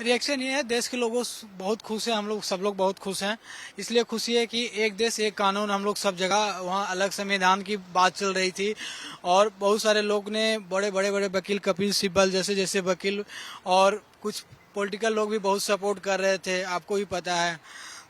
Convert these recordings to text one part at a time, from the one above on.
Reaction ये है, देश के लोगों बहुत खुश हैं, हम लोग सब लोग बहुत खुश हैं। इसलिए खुशी है कि एक देश एक कानून, हम लोग सब जगह वहाँ अलग संविधान की बात चल रही थी और बहुत सारे लोग ने बड़े बड़े बड़े वकील कपिल सिब्बल जैसे जैसे वकील और कुछ पॉलिटिकल लोग भी बहुत सपोर्ट कर रहे थे, आपको भी पता है।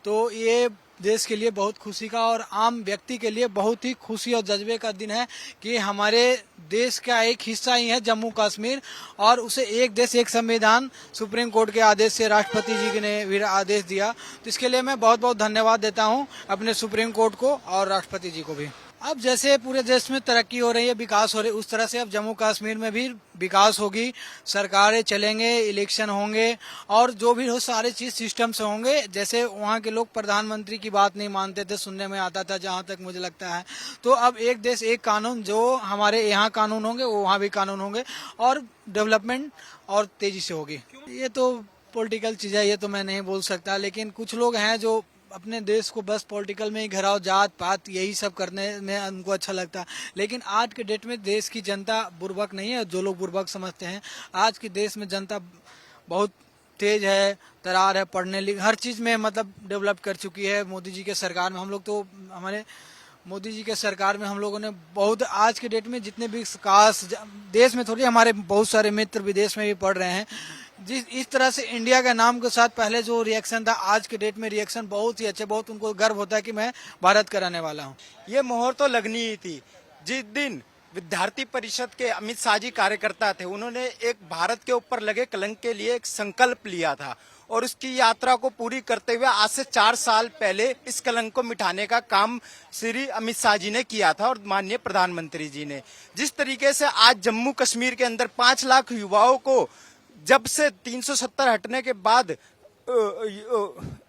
तो ये देश के लिए बहुत खुशी का और आम व्यक्ति के लिए बहुत ही खुशी और जज्बे का दिन है कि हमारे देश का एक हिस्सा ही है जम्मू कश्मीर और उसे एक देश एक संविधान सुप्रीम कोर्ट के आदेश से राष्ट्रपति जी ने भी आदेश दिया। तो इसके लिए मैं बहुत बहुत धन्यवाद देता हूं अपने सुप्रीम कोर्ट को और राष्ट्रपति जी को भी। अब जैसे पूरे देश में तरक्की हो रही है, विकास हो रही है, उस तरह से अब जम्मू कश्मीर में भी विकास होगी, सरकारें चलेंगे, इलेक्शन होंगे और जो भी हो सारे चीज सिस्टम से होंगे। जैसे वहाँ के लोग प्रधानमंत्री की बात नहीं मानते थे, सुनने में आता था जहाँ तक मुझे लगता है, तो अब एक देश एक कानून, जो हमारे यहाँ कानून होंगे वो वहाँ भी कानून होंगे और डेवलपमेंट और तेजी से होगी। ये तो पॉलिटिकल चीज है, ये तो मैं नहीं बोल सकता, लेकिन कुछ लोग हैं जो अपने देश को बस पॉलिटिकल में ही घिराव, जात पात यही सब करने में उनको अच्छा लगता है। लेकिन आज के डेट में देश की जनता बुर्बक नहीं है, जो लोग बुर्बक समझते हैं। आज के देश में जनता बहुत तेज है, तरार है, पढ़ने लिख हर चीज में मतलब डेवलप कर चुकी है। मोदी जी के सरकार में हम लोग तो हमारे मोदी जी के सरकार में हम लोगों ने बहुत, आज के डेट में जितने भी विकास देश में, थोड़ी हमारे बहुत सारे मित्र विदेश में भी पढ़ रहे हैं, जिस इस तरह से इंडिया के नाम के साथ पहले जो रिएक्शन था, आज के डेट में रिएक्शन बहुत ही अच्छे, बहुत उनको गर्व होता है कि मैं भारत का रहने वाला हूँ। ये मोहर तो लगनी ही थी। जिस दिन विद्यार्थी परिषद के अमित शाह जी कार्यकर्ता थे, उन्होंने एक भारत के ऊपर लगे कलंक के लिए एक संकल्प लिया था और उसकी यात्रा को पूरी करते हुए आज से 4 साल पहले इस कलंक को मिटाने का काम श्री अमित शाह जी ने किया था और माननीय प्रधानमंत्री जी ने। जिस तरीके से आज जम्मू कश्मीर के अंदर 5 लाख युवाओं को जब से 370 हटने के बाद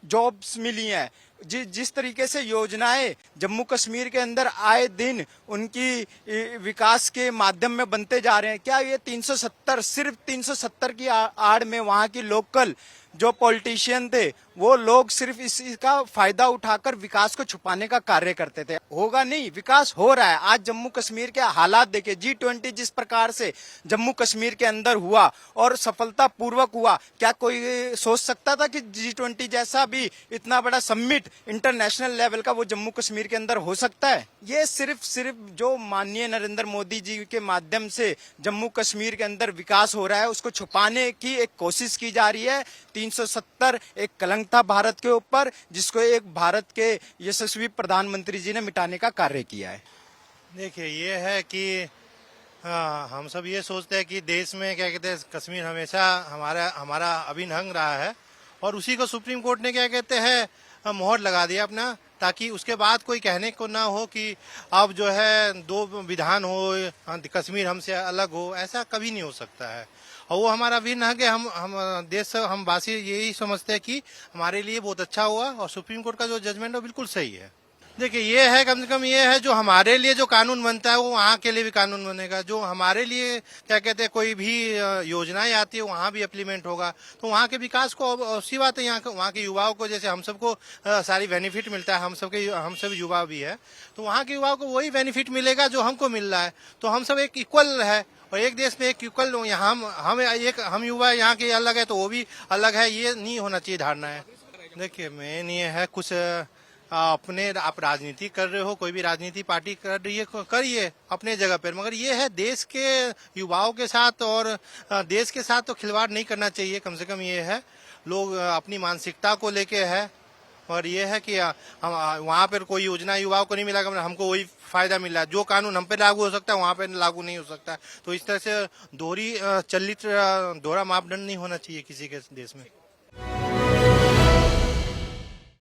जॉब्स मिली हैं, जिस तरीके से योजनाएं जम्मू कश्मीर के अंदर आए दिन उनकी विकास के माध्यम में बनते जा रहे हैं, क्या ये 370 सिर्फ 370 की आड़ में वहां की लोकल जो पॉलिटिशियन थे वो लोग सिर्फ इसका फायदा उठाकर विकास को छुपाने का कार्य करते थे? होगा नहीं, विकास हो रहा है। आज जम्मू कश्मीर के हालात देखिए, G20 जिस प्रकार से जम्मू कश्मीर के अंदर हुआ और सफलता पूर्वक हुआ, क्या कोई सोच सकता था कि G20 जैसा भी इतना बड़ा समिट इंटरनेशनल लेवल का वो जम्मू कश्मीर के अंदर हो सकता है? ये सिर्फ जो माननीय नरेंद्र मोदी जी के माध्यम से जम्मू कश्मीर के अंदर विकास हो रहा है, उसको छुपाने की एक कोशिश की जा रही है। 370 एक कलंक था भारत के ऊपर, जिसको एक भारत के यशस्वी प्रधानमंत्री जी ने मिटाने का कार्य किया है। देखिए, ये है कि हम सब ये सोचते हैं कि देश में क्या कहते हैं, कश्मीर हमेशा हमारा अभिन्न अंग रहा है और उसी को सुप्रीम कोर्ट ने क्या कहते हैं मोहर लगा दिया अपना, ताकि उसके बाद कोई कहने को ना हो कि अब जो है 2 विधान हो, कश्मीर हमसे अलग हो। ऐसा कभी नहीं हो सकता है और वो हमारा अभिन्न है कि हम वासी यही समझते हैं कि हमारे लिए बहुत अच्छा हुआ और सुप्रीम कोर्ट का जो जजमेंट है बिल्कुल सही है। देखिए, ये है कम से कम ये है जो हमारे लिए जो कानून बनता है वो वहाँ के लिए भी कानून बनेगा। जो हमारे लिए क्या कहते हैं कोई भी योजनाएं आती है वहाँ भी इम्प्लीमेंट होगा, तो वहाँ के विकास को उसी बात है। वहाँ के युवाओं को, जैसे हम सबको सारी बेनिफिट मिलता है, हम सब युवा भी है, तो वहाँ के युवाओं को वही बेनिफिट मिलेगा जो हमको मिल रहा है। तो हम सब एक इक्वल है और एक देश में एक इक्वल, हम युवा यहाँ के अलग है तो वो भी अलग है, ये नहीं होना चाहिए धारणा है। देखिए, मेन ये है कुछ आप राजनीति कर रहे हो, कोई भी राजनीति पार्टी कर रही है, करिए अपने जगह पर, मगर ये है देश के युवाओं के साथ और देश के साथ तो खिलवाड़ नहीं करना चाहिए। कम से कम ये है लोग अपनी मानसिकता को लेके है और ये है कि हम वहाँ पर कोई योजना युवाओं को नहीं मिला, हमको वही फायदा मिला। जो कानून हम पे लागू हो सकता है वहाँ पे लागू नहीं हो सकता। तो इस तरह से दोहरा मापदंड नहीं होना चाहिए किसी के देश में।